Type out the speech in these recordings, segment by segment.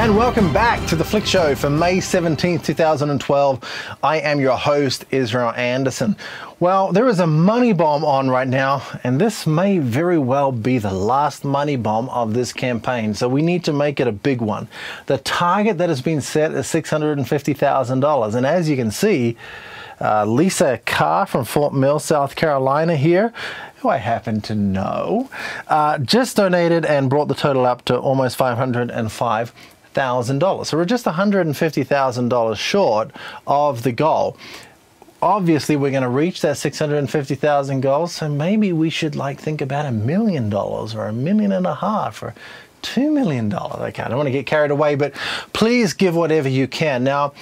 And welcome back to the FLIX Show for May 17th, 2012. I am your host, Israel Anderson. Well, there is a money bomb on right now, and this may very well be the last money bomb of this campaign, so we need to make it a big one. The target that has been set is $650,000, and as you can see, Lisa Carr from Fort Mill, South Carolina here, who I happen to know, just donated and brought the total up to almost $505,000. So we're just $150,000 short of the goal. Obviously, we're going to reach that $650,000 goal, so maybe we should think about $1 million or $1.5 million or $2 million. Okay, I don't want to get carried away, but please give whatever you can. Now,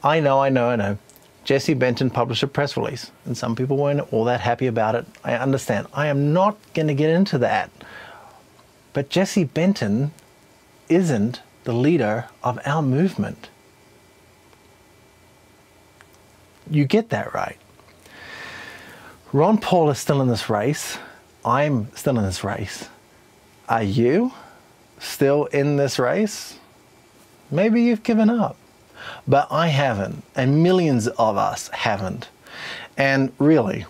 I know. Jesse Benton published a press release, and some people weren't all that happy about it. I understand. I am not going to get into that. But Jesse Benton isn't the leader of our movement. You get that right. Ron Paul is still in this race. I'm still in this race. Are you still in this race? Maybe you've given up. But I haven't, and millions of us haven't. And really,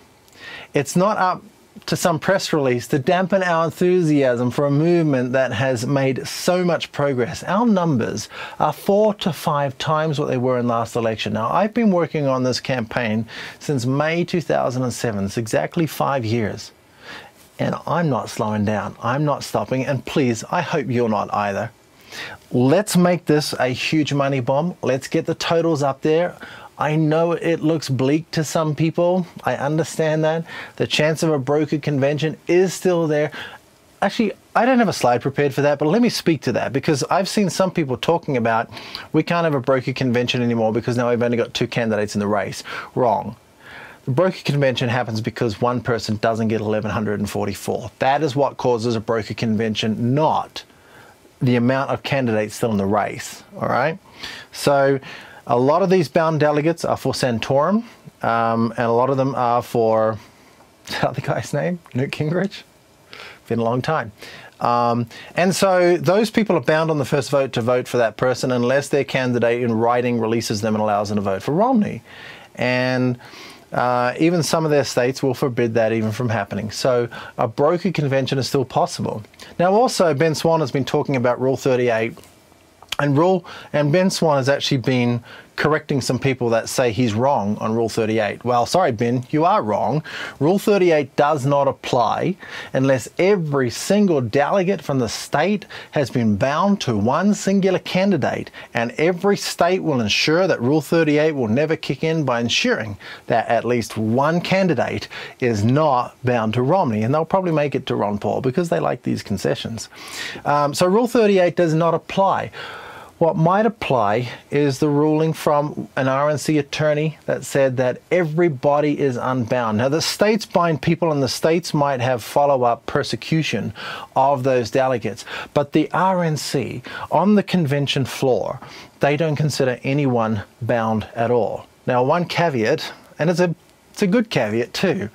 it's not up to some press release to dampen our enthusiasm for a movement that has made so much progress. Our numbers are 4 to 5 times what they were in last election. Now, I've been working on this campaign since May 2007. It's exactly 5 years. And I'm not slowing down. I'm not stopping. And please, I hope you're not either. Let's make this a huge money bomb. Let's get the totals up there. I know it looks bleak to some people. I understand that. The chance of a broker convention is still there. Actually, I don't have a slide prepared for that, but let me speak to that, because I've seen some people talking about we can't have a broker convention anymore because now we've only got 2 candidates in the race. Wrong. The broker convention happens because one person doesn't get 1,144. That is what causes a broker convention, not the amount of candidates still in the race. All right. So a lot of these bound delegates are for Santorum, and a lot of them are for, what's the other guy's name? Newt Gingrich? Been a long time. And so those people are bound on the first vote to vote for that person unless their candidate in writing releases them and allows them to vote for Romney. And even some of their states will forbid that even from happening. So a broker convention is still possible. Now also, Ben Swan has been talking about Rule 38. And Ben Swan has actually been correcting some people that say he's wrong on Rule 38. Well, sorry, Ben, you are wrong. Rule 38 does not apply unless every single delegate from the state has been bound to one singular candidate, and every state will ensure that Rule 38 will never kick in by ensuring that at least one candidate is not bound to Romney, and they'll probably make it to Ron Paul because they like these concessions. So Rule 38 does not apply. What might apply is the ruling from an RNC attorney that said that everybody is unbound. Now, the states bind people, and the states might have follow-up persecution of those delegates. But the RNC, on the convention floor, they don't consider anyone bound at all. Now, one caveat, and it's a good caveat too,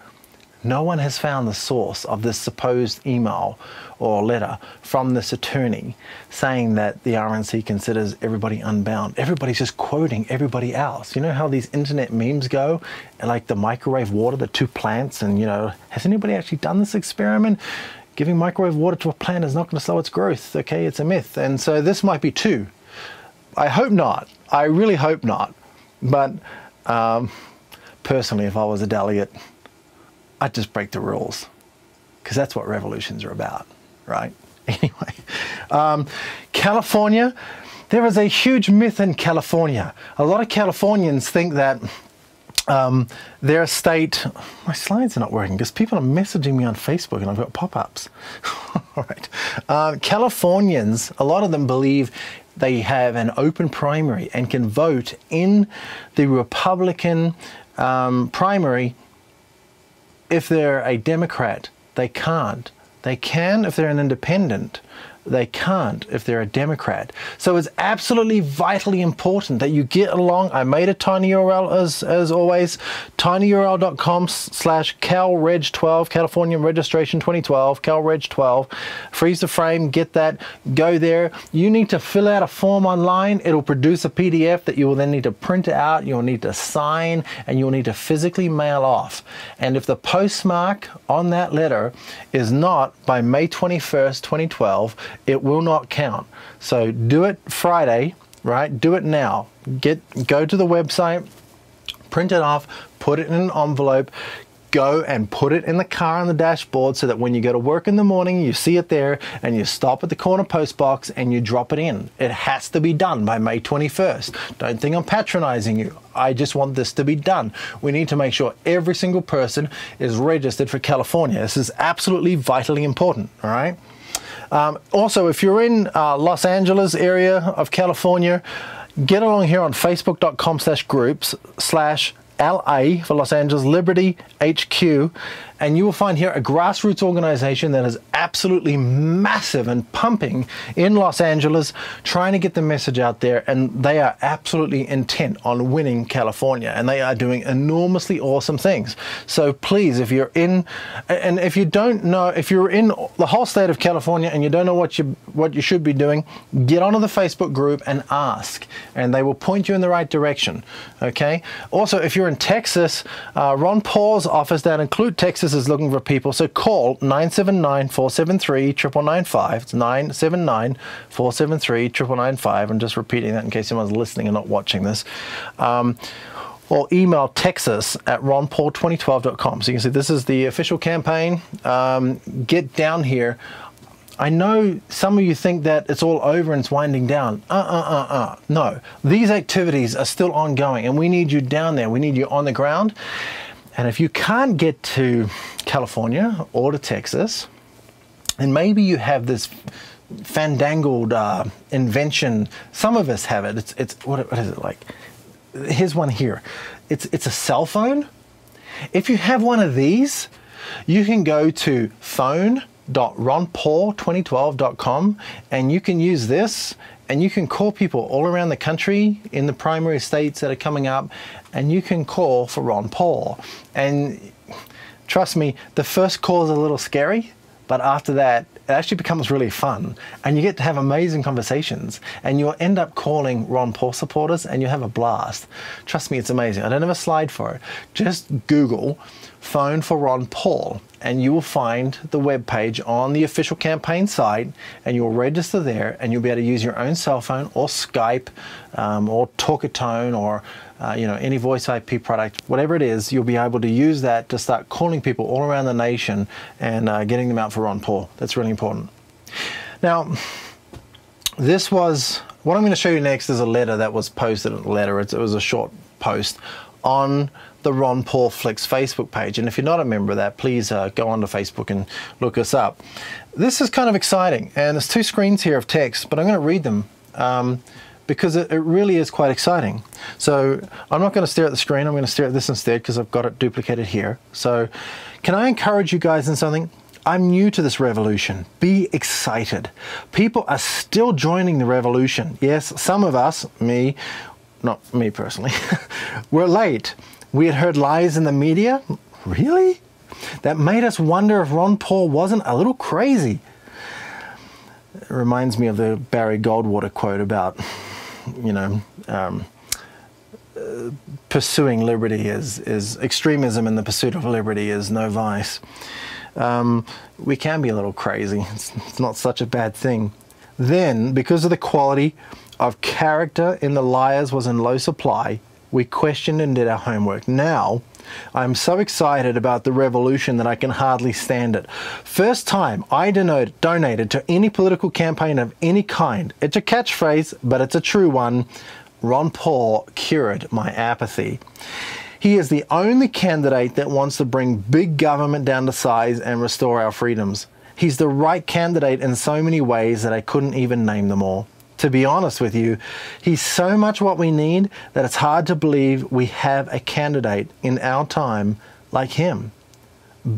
no one has found the source of this supposed email or letter from this attorney saying that the RNC considers everybody unbound. Everybody's just quoting everybody else. You know how these internet memes go? Like the microwave water, the 2 plants, and has anybody actually done this experiment? Giving microwave water to a plant is not going to slow its growth. Okay, it's a myth. And so this might be 2. I hope not. I really hope not. But personally, if I was a delegate, I'd just break the rules, because that's what revolutions are about, right? Anyway, California, there is a huge myth in California. A lot of Californians think that their state, my slides are not working because people are messaging me on Facebook and I've got pop-ups. All right. Californians, a lot of them believe they have an open primary and can vote in the Republican primary. If they're a Democrat, they can't. They can if they're an independent, They can't if they're a Democrat. So it's absolutely vitally important that you get along. I made a tiny URL as always, tinyurl.com/CalReg12, California Registration 2012, CalReg12. Freeze the frame, get that, go there. You need to fill out a form online. It'll produce a PDF that you will then need to print out, you'll need to sign, and you'll need to physically mail off. And if the postmark on that letter is not by May 21st, 2012, it will not count. So do it Friday, right? Do it now. Go to the website, print it off, put it in an envelope, go and put it in the car on the dashboard so that when you go to work in the morning, you see it there and you stop at the corner post box and you drop it in. It has to be done by May 21st. Don't think I'm patronizing you. I just want this to be done. We need to make sure every single person is registered for California. This is absolutely vitally important, all right? Also, if you're in Los Angeles area of California, get along here on facebook.com/groups/LA for Los Angeles Liberty HQ, and you will find here a grassroots organization that is absolutely massive and pumping in Los Angeles, trying to get the message out there, and they are absolutely intent on winning California, and they are doing enormously awesome things. So please, if you're in, and if you don't know, if you're in the whole state of California and you don't know what you should be doing, get onto the Facebook group and ask, and they will point you in the right direction, okay? Also, if you're in Texas, Ron Paul's office down in Clute, Texas is looking for people, so call 979-473-9995. It's 979-473-9995. I'm just repeating that in case someone's listening and not watching this. Or email texas@ronpaul2012.com. So you can see this is the official campaign. Get down here. I know some of you think that it's all over and it's winding down. No, these activities are still ongoing and we need you down there. We need you on the ground. And if you can't get to California or to Texas, and maybe you have this fandangled invention. Some of us have it. It's what is it like? Here's one here. It's a cell phone. If you have one of these, you can go to phone.ronpaul2012.com and you can use this and you can call people all around the country in the primary states that are coming up, and you can call for Ron Paul. And trust me, the first call is a little scary, but after that, it actually becomes really fun and you get to have amazing conversations and you'll end up calling Ron Paul supporters and you'll have a blast. Trust me, it's amazing. I don't have a slide for it. Just Google phone for Ron Paul and you will find the webpage on the official campaign site and you'll register there and you'll be able to use your own cell phone or Skype or Talkatone or any voice IP product, whatever it is, you'll be able to use that to start calling people all around the nation and getting them out for Ron Paul. That's really important. Now, what I'm going to show you next is a letter that was posted. It was a short post on the Ron Paul FLIX Facebook page. And if you're not a member of that, please go onto Facebook and look us up. This is kind of exciting. And there's two screens here of text, but I'm going to read them because it really is quite exciting. So I'm not going to stare at the screen. I'm going to stare at this instead because I've got it duplicated here. So can I encourage you guys in something? I'm new to this revolution. Be excited. People are still joining the revolution. Yes, some of us, not me personally, we're late. We had heard lies in the media. Really? That made us wonder if Ron Paul wasn't a little crazy. It reminds me of the Barry Goldwater quote about, pursuing liberty is extremism, and the pursuit of liberty is no vice. We can be a little crazy. It's not such a bad thing. Then, because of the quality of character in the liars was in low supply, we questioned and did our homework. Now, I'm so excited about the revolution that I can hardly stand it. First time I donated to any political campaign of any kind. It's a catchphrase, but it's a true one. Ron Paul cured my apathy. He is the only candidate that wants to bring big government down to size and restore our freedoms. He's the right candidate in so many ways that I couldn't even name them all. To be honest with you, he's so much what we need that it's hard to believe we have a candidate in our time like him.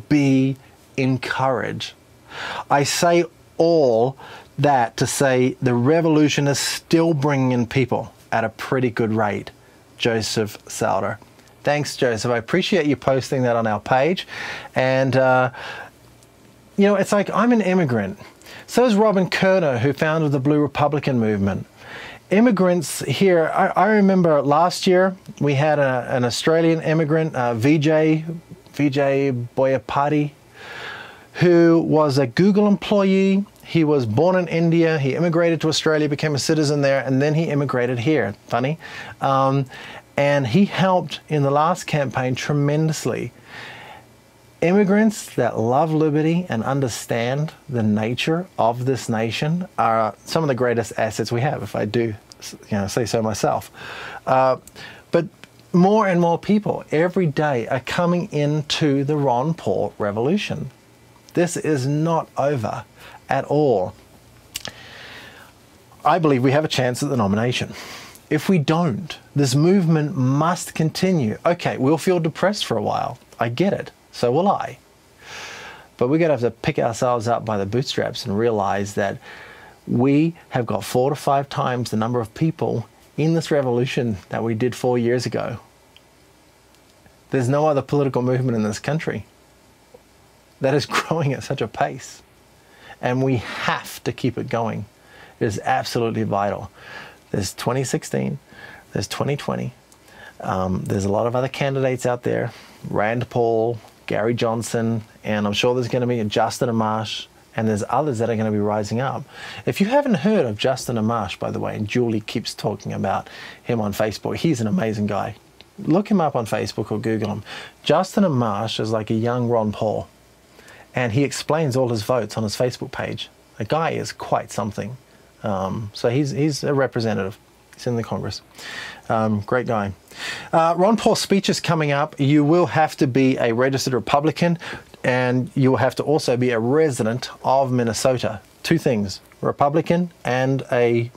Be encouraged. I say all that to say the revolution is still bringing in people at a pretty good rate. Joseph Sauter. Thanks, Joseph. I appreciate you posting that on our page. And, you know, it's like, I'm an immigrant. So is Robin Kerner, who founded the Blue Republican movement. Immigrants here, I remember last year we had an Australian immigrant, Vijay Boyapati, who was a Google employee. He was born in India, he immigrated to Australia, became a citizen there, and then he immigrated here. Funny. And he helped in the last campaign tremendously. Immigrants that love liberty and understand the nature of this nation are some of the greatest assets we have, if I do, you know, say so myself. But more and more people every day are coming into the Ron Paul revolution. This is not over at all. I believe we have a chance at the nomination. If we don't, this movement must continue. Okay, we'll feel depressed for a while. I get it. So will I. But we're going to have to pick ourselves up by the bootstraps and realize that we have got 4 to 5 times the number of people in this revolution that we did 4 years ago. There's no other political movement in this country that is growing at such a pace. And we have to keep it going. It is absolutely vital. There's 2016, there's 2020. There's a lot of other candidates out there. Rand Paul, Gary Johnson, and I'm sure there's going to be a Justin Amash, and there's others that are going to be rising up. If you haven't heard of Justin Amash, by the way, and Julie keeps talking about him on Facebook, he's an amazing guy. Look him up on Facebook or Google him. Justin Amash is like a young Ron Paul, and he explains all his votes on his Facebook page. The guy is quite something. So he's a representative. He's in the Congress. Great guy. Ron Paul's speech is coming up. You will have to be a registered Republican, and you will have to also be a resident of Minnesota. 2 things, Republican and a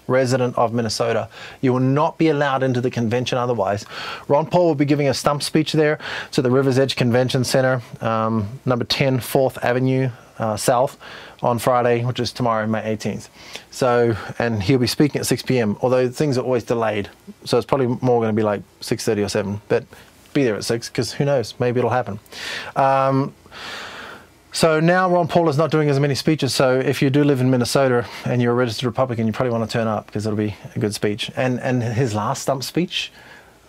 resident of Minnesota. You will not be allowed into the convention otherwise. Ron Paul will be giving a stump speech there to the Rivers Edge Convention Center, number 10, 4th Avenue South, on Friday, which is tomorrow, May 18th. So, and he'll be speaking at 6 p.m, although things are always delayed. So it's probably more going to be like 6:30 or 7, but be there at 6, because who knows, maybe it'll happen. So now Ron Paul is not doing as many speeches, so if you do live in Minnesota and you're a registered Republican, you probably want to turn up, because it'll be a good speech. And his last stump speech,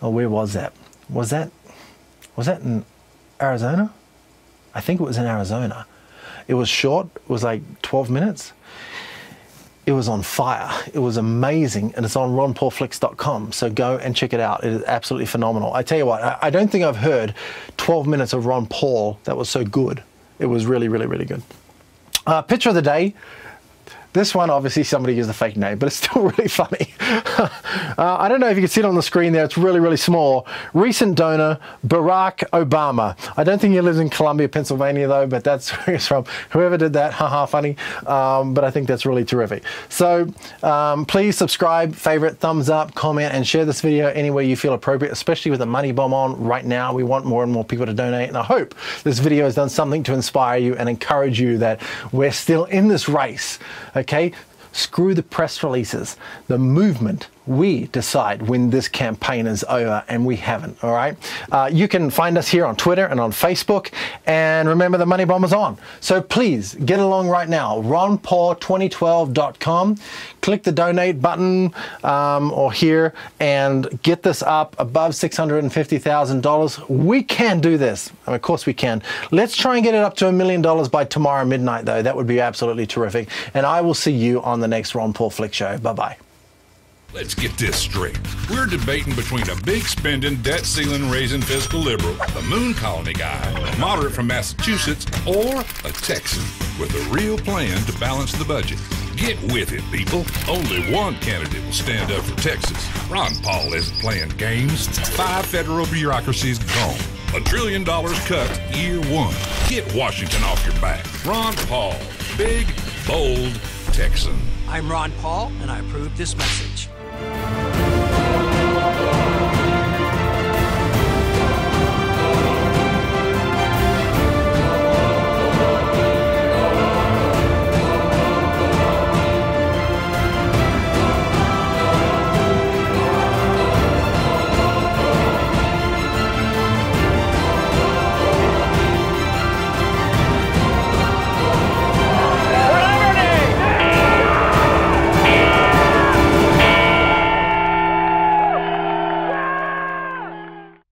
oh, where was that? Was that in Arizona? I think it was in Arizona. It was short, it was like 12 minutes. It was on fire. It was amazing, and it's on ronpaulflix.com, so go and check it out. It is absolutely phenomenal. I tell you what, I don't think I've heard 12 minutes of Ron Paul that was so good. It was really, really, really good. Picture of the day. This one, obviously, somebody used a fake name, but it's still really funny. I don't know if you can see it on the screen there. It's really, really small. Recent donor, Barack Obama. I don't think he lives in Columbia, Pennsylvania, though, but that's where he's from. Whoever did that, haha, funny. But I think that's really terrific. So please subscribe, favorite, thumbs up, comment, and share this video any way you feel appropriate, especially with the Money Bomb on right now. We want more and more people to donate, and I hope this video has done something to inspire you and encourage you that we're still in this race. Okay, screw the press releases. The movement, we decide when this campaign is over, and we haven't, all right? You can find us here on Twitter and on Facebook, and remember the Money Bomb is on. So please, get along right now, ronpaul2012.com. Click the donate button or here, and get this up above $650,000. We can do this. I mean, of course we can. Let's try and get it up to $1 million by tomorrow midnight, though. That would be absolutely terrific. And I will see you on the next Ron Paul Flick Show. Bye-bye. Let's get this straight. We're debating between a big spending, debt ceiling raising fiscal liberal, the moon colony guy, a moderate from Massachusetts, or a Texan with a real plan to balance the budget. Get with it, people. Only one candidate will stand up for Texas. Ron Paul isn't playing games. 5 federal bureaucracies gone. $1 trillion cut year 1. Get Washington off your back. Ron Paul. Big, bold Texan. I'm Ron Paul, and I approve this message.